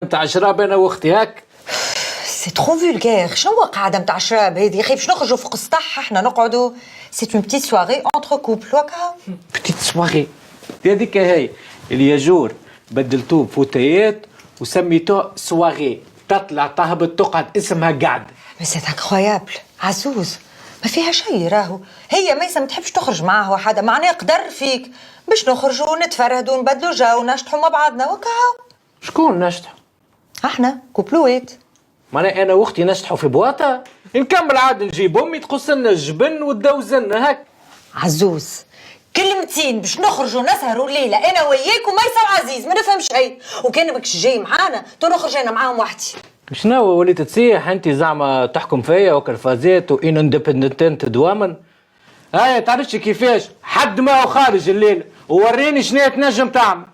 نتاع شراب انا واختي هاك. سي ترو فولغير. شنو قاعده نتاع شراب هذه يا اخي؟ باش نخرجوا فوق السطح احنا نقعدوا؟ سي اون بتيت سواري اونتر كوبل وكا. بتيت سواغي هذيك هي اللي يجور بدلتوه بفوتيات وسميتوه سواغي، تطلع تهبط تقعد اسمها قعد. مي سي انكرويابل عزوز، ما فيها شيء راهو. هي ميسة ما تحبش تخرج معاه وحده، معناه قدر فيك باش نخرجوا ونتفرهدوا ونبدلوا جو ونشطحوا مع بعضنا وكا. شكون نشطحوا؟ احنا كوبلويت. معناها انا واختي نشطحوا في بواطه؟ نكمل عاد نجيب امي تقص لنا الجبن وتدوزلنا هاك. عزوز كلمتين باش نخرجوا نسهروا الليله انا وياك وميسة وعزيز، ما نفهم شيء. وكان ماكش جاي معانا تو نخرج انا معاهم وحدي. شنو وليت تصيح انت زعما تحكم فيا وكرفازات وان اندبندنت دواما؟ هاي تعرفش كيفاش حد ما هو خارج الليل ووريني شنو تنجم تعمل.